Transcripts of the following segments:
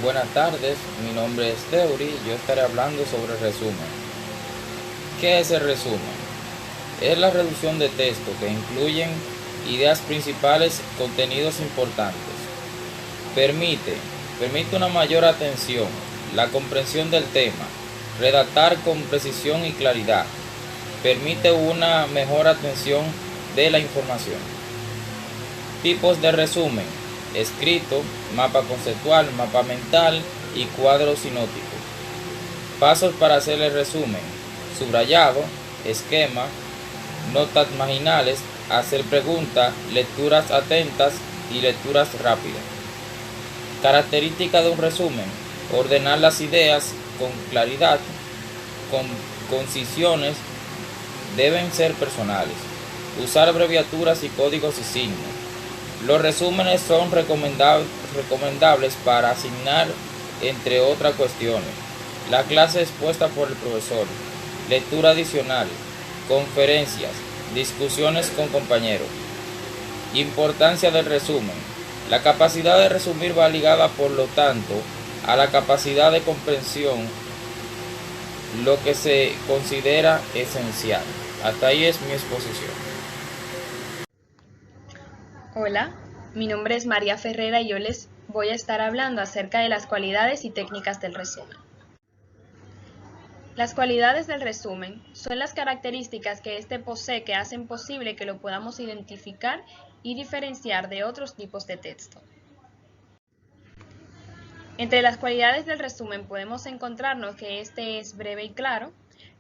Buenas tardes, mi nombre es Teuri y yo estaré hablando sobre resumen. ¿Qué es el resumen? Es la reducción de texto que incluyen ideas principales, contenidos importantes. Permite, permite una mayor atención, la comprensión del tema, redactar con precisión y claridad. Permite una mejor atención de la información. Tipos de resumen: escrito, mapa conceptual, mapa mental y cuadro sinóptico. Pasos para hacer el resumen: subrayado, esquema, notas marginales, hacer preguntas, lecturas atentas y lecturas rápidas. Características de un resumen: ordenar las ideas con claridad, con concisiones, deben ser personales. Usar abreviaturas y códigos y signos. Los resúmenes son recomendables para asignar, entre otras cuestiones. La clase expuesta por el profesor. Lectura adicional. Conferencias. Discusiones con compañeros. Importancia del resumen. La capacidad de resumir va ligada, por lo tanto, a la capacidad de comprensión, lo que se considera esencial. Hasta ahí es mi exposición. Hola, mi nombre es María Ferrera y yo les voy a estar hablando acerca de las cualidades y técnicas del resumen. Las cualidades del resumen son las características que éste posee que hacen posible que lo podamos identificar y diferenciar de otros tipos de texto. Entre las cualidades del resumen podemos encontrarnos que este es breve y claro,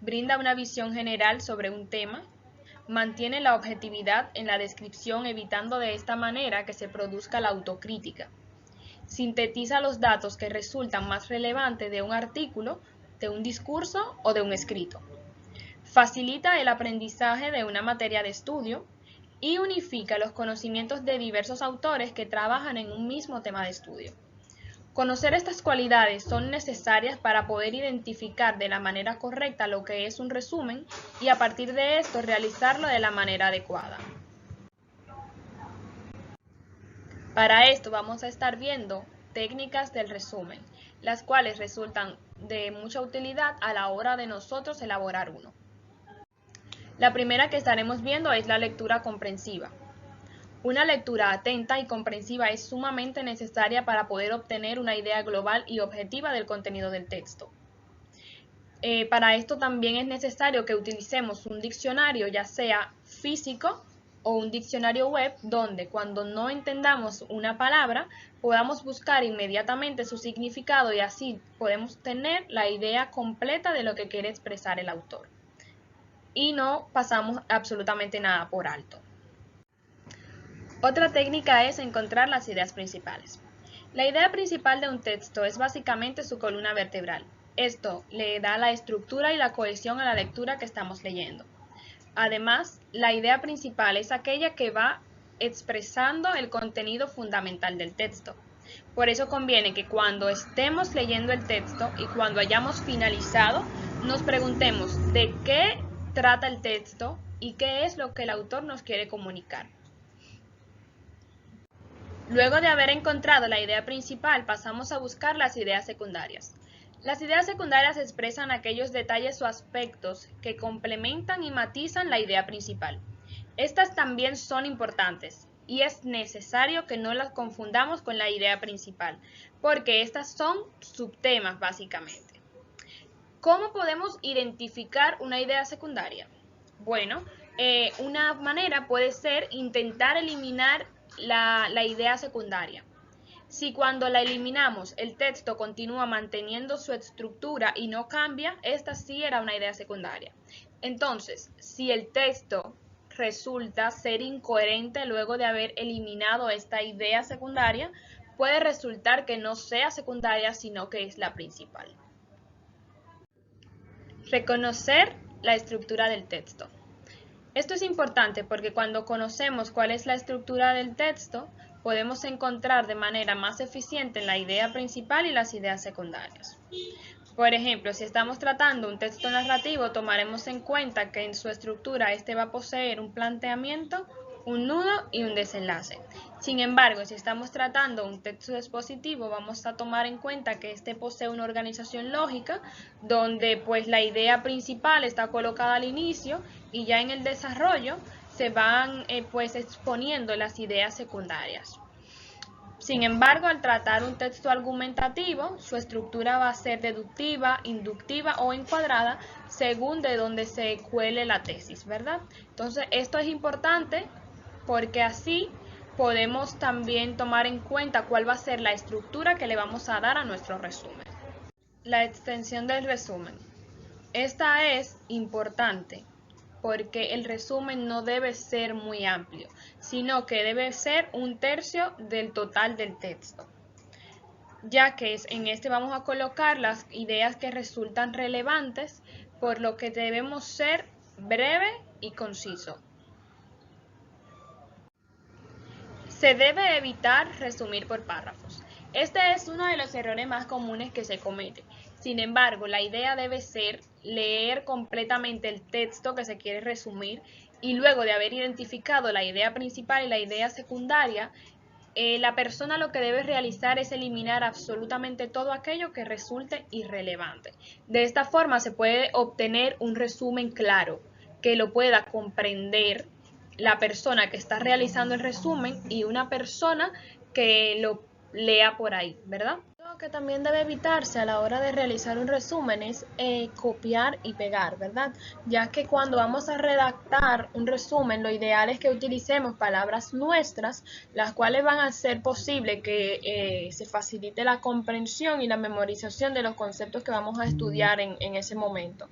brinda una visión general sobre un tema, mantiene la objetividad en la descripción evitando de esta manera que se produzca la autocrítica. Sintetiza los datos que resultan más relevantes de un artículo, de un discurso o de un escrito. Facilita el aprendizaje de una materia de estudio y unifica los conocimientos de diversos autores que trabajan en un mismo tema de estudio. Conocer estas cualidades son necesarias para poder identificar de la manera correcta lo que es un resumen y a partir de esto realizarlo de la manera adecuada. Para esto vamos a estar viendo técnicas del resumen, las cuales resultan de mucha utilidad a la hora de nosotros elaborar uno. La primera que estaremos viendo es la lectura comprensiva. Una lectura atenta y comprensiva es sumamente necesaria para poder obtener una idea global y objetiva del contenido del texto. Para esto también es necesario que utilicemos un diccionario, ya sea físico o un diccionario web, donde cuando no entendamos una palabra podamos buscar inmediatamente su significado y así podemos tener la idea completa de lo que quiere expresar el autor. Y no pasamos absolutamente nada por alto. Otra técnica es encontrar las ideas principales. La idea principal de un texto es básicamente su columna vertebral. Esto le da la estructura y la cohesión a la lectura que estamos leyendo. Además, la idea principal es aquella que va expresando el contenido fundamental del texto. Por eso conviene que cuando estemos leyendo el texto y cuando hayamos finalizado, nos preguntemos de qué trata el texto y qué es lo que el autor nos quiere comunicar. Luego de haber encontrado la idea principal, pasamos a buscar las ideas secundarias. Las ideas secundarias expresan aquellos detalles o aspectos que complementan y matizan la idea principal. Estas también son importantes y es necesario que no las confundamos con la idea principal, porque estas son subtemas básicamente. ¿Cómo podemos identificar una idea secundaria? Bueno, una manera puede ser intentar eliminar la idea secundaria. Si cuando la eliminamos el texto continúa manteniendo su estructura y no cambia, esta sí era una idea secundaria. Entonces, si el texto resulta ser incoherente luego de haber eliminado esta idea secundaria, puede resultar que no sea secundaria, sino que es la principal. Reconocer la estructura del texto. Esto es importante porque cuando conocemos cuál es la estructura del texto, podemos encontrar de manera más eficiente la idea principal y las ideas secundarias. Por ejemplo, si estamos tratando un texto narrativo, tomaremos en cuenta que en su estructura este va a poseer un planteamiento, un nudo y un desenlace. Sin embargo, si estamos tratando un texto expositivo, vamos a tomar en cuenta que este posee una organización lógica, donde pues la idea principal está colocada al inicio y ya en el desarrollo se van pues exponiendo las ideas secundarias. Sin embargo, al tratar un texto argumentativo, su estructura va a ser deductiva, inductiva o encuadrada según de donde se cuele la tesis, ¿verdad? Entonces, esto es importante porque así podemos también tomar en cuenta cuál va a ser la estructura que le vamos a dar a nuestro resumen. La extensión del resumen. Esta es importante porque el resumen no debe ser muy amplio, sino que debe ser 1/3 del total del texto, ya que en este vamos a colocar las ideas que resultan relevantes, por lo que debemos ser breve y conciso. Se debe evitar resumir por párrafos. Este es uno de los errores más comunes que se comete. Sin embargo, la idea debe ser leer completamente el texto que se quiere resumir y luego de haber identificado la idea principal y la idea secundaria, la persona lo que debe realizar es eliminar absolutamente todo aquello que resulte irrelevante. De esta forma se puede obtener un resumen claro, que lo pueda comprender la persona que está realizando el resumen y una persona que lo lea por ahí, ¿verdad? Lo que también debe evitarse a la hora de realizar un resumen es copiar y pegar, ¿verdad? Ya que cuando vamos a redactar un resumen, lo ideal es que utilicemos palabras nuestras, las cuales van a hacer posible que se facilite la comprensión y la memorización de los conceptos que vamos a estudiar en ese momento.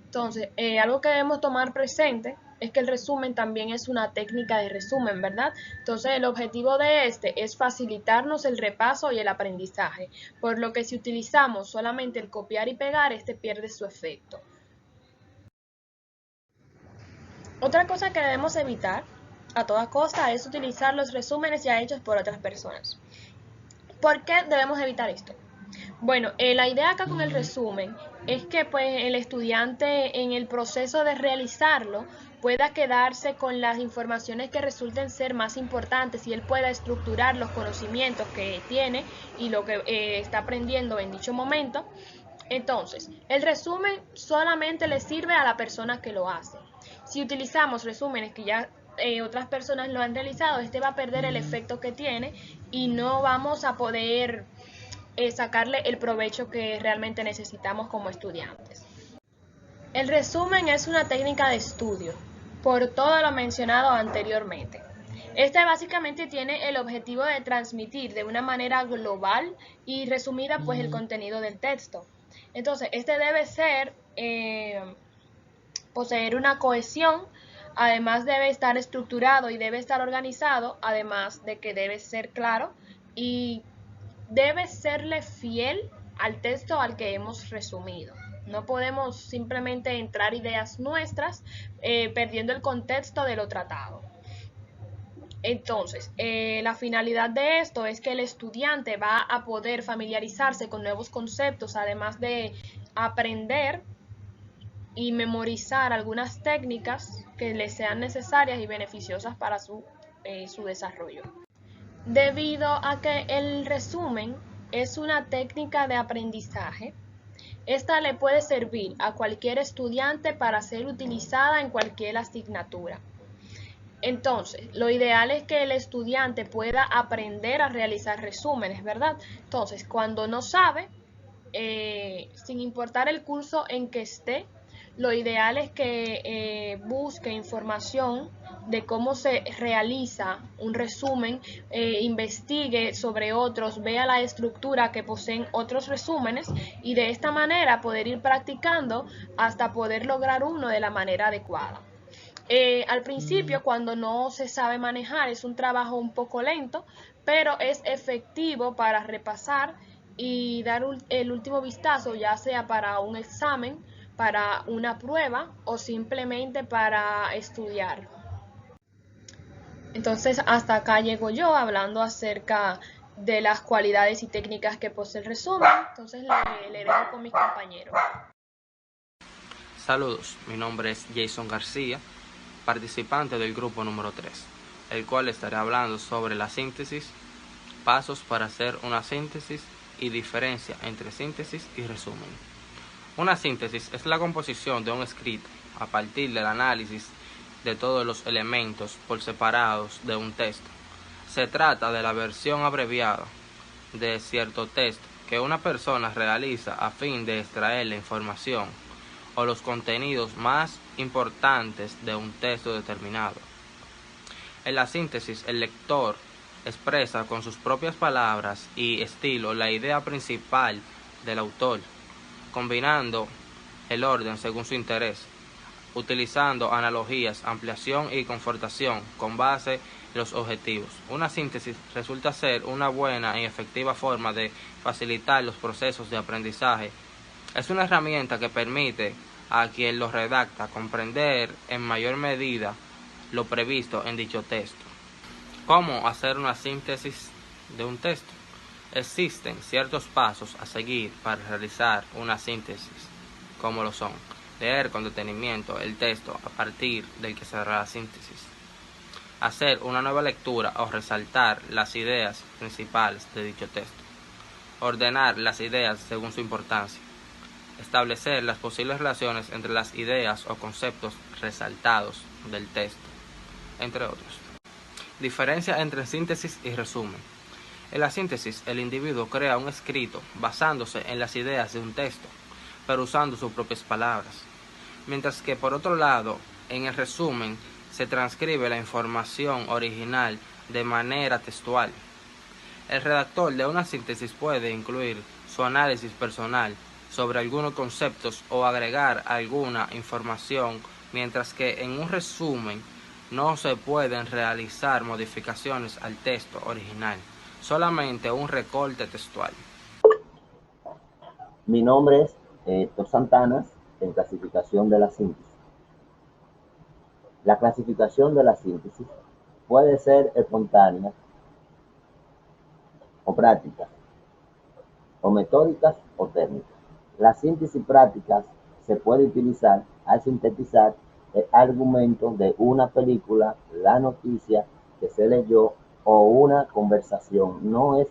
Entonces, algo que debemos tomar presente es que el resumen también es una técnica de resumen, ¿verdad? Entonces, el objetivo de este es facilitarnos el repaso y el aprendizaje, por lo que si utilizamos solamente el copiar y pegar, este pierde su efecto. Otra cosa que debemos evitar a toda costa es utilizar los resúmenes ya hechos por otras personas. ¿Por qué debemos evitar esto? Bueno, la idea acá con el resumen es que pues, el estudiante en el proceso de realizarlo pueda quedarse con las informaciones que resulten ser más importantes y él pueda estructurar los conocimientos que tiene y lo que está aprendiendo en dicho momento. Entonces, el resumen solamente le sirve a la persona que lo hace. Si utilizamos resúmenes que ya otras personas lo han realizado, este va a perder el efecto que tiene y no vamos a poder sacarle el provecho que realmente necesitamos como estudiantes. El resumen es una técnica de estudio, por todo lo mencionado anteriormente. Este básicamente tiene el objetivo de transmitir de una manera global y resumida pues el contenido del texto. Entonces, este debe ser, poseer una cohesión, además debe estar estructurado y debe estar organizado, además de que debe ser claro y debe serle fiel al texto al que hemos resumido. No podemos simplemente entrar ideas nuestras perdiendo el contexto de lo tratado. Entonces, la finalidad de esto es que el estudiante va a poder familiarizarse con nuevos conceptos, además de aprender y memorizar algunas técnicas que le sean necesarias y beneficiosas para su desarrollo. Debido a que el resumen es una técnica de aprendizaje, esta le puede servir a cualquier estudiante para ser utilizada en cualquier asignatura. Entonces, lo ideal es que el estudiante pueda aprender a realizar resúmenes, ¿verdad? Entonces, cuando no sabe, sin importar el curso en que esté, lo ideal es que busque información de cómo se realiza un resumen, investigue sobre otros, vea la estructura que poseen otros resúmenes y de esta manera poder ir practicando hasta poder lograr uno de la manera adecuada. Al principio, cuando no se sabe manejar, es un trabajo un poco lento, pero es efectivo para repasar y dar el último vistazo, ya sea para un examen, para una prueba o simplemente para estudiar. Entonces, hasta acá llego yo hablando acerca de las cualidades y técnicas que posee el resumen. Entonces, le dejo con mis compañeros. Saludos, mi nombre es Jason García, participante del grupo número 3. el cual estaré hablando sobre la síntesis, pasos para hacer una síntesis y diferencia entre síntesis y resumen. Una síntesis es la composición de un escrito a partir del análisis de todos los elementos por separados de un texto. Se trata de la versión abreviada de cierto texto que una persona realiza a fin de extraer la información o los contenidos más importantes de un texto determinado. En la síntesis, el lector expresa con sus propias palabras y estilo la idea principal del autor, combinando el orden según su interés, utilizando analogías, ampliación y confortación con base en los objetivos. Una síntesis resulta ser una buena y efectiva forma de facilitar los procesos de aprendizaje. Es una herramienta que permite a quien lo redacta comprender en mayor medida lo previsto en dicho texto. ¿Cómo hacer una síntesis de un texto? Existen ciertos pasos a seguir para realizar una síntesis, como lo son: leer con detenimiento el texto a partir del que se hará la síntesis, hacer una nueva lectura o resaltar las ideas principales de dicho texto, ordenar las ideas según su importancia, establecer las posibles relaciones entre las ideas o conceptos resaltados del texto, entre otros. Diferencia entre síntesis y resumen. En la síntesis, el individuo crea un escrito basándose en las ideas de un texto, pero usando sus propias palabras. Mientras que, por otro lado, en el resumen se transcribe la información original de manera textual. El redactor de una síntesis puede incluir su análisis personal sobre algunos conceptos o agregar alguna información, mientras que en un resumen no se pueden realizar modificaciones al texto original, solamente un recorte textual. Mi nombre es Héctor Santana, en clasificación de la síntesis. La clasificación de la síntesis puede ser espontánea o práctica, o metódicas o técnicas. La síntesis práctica se puede utilizar al sintetizar el argumento de una película, la noticia que se leyó o una conversación. No es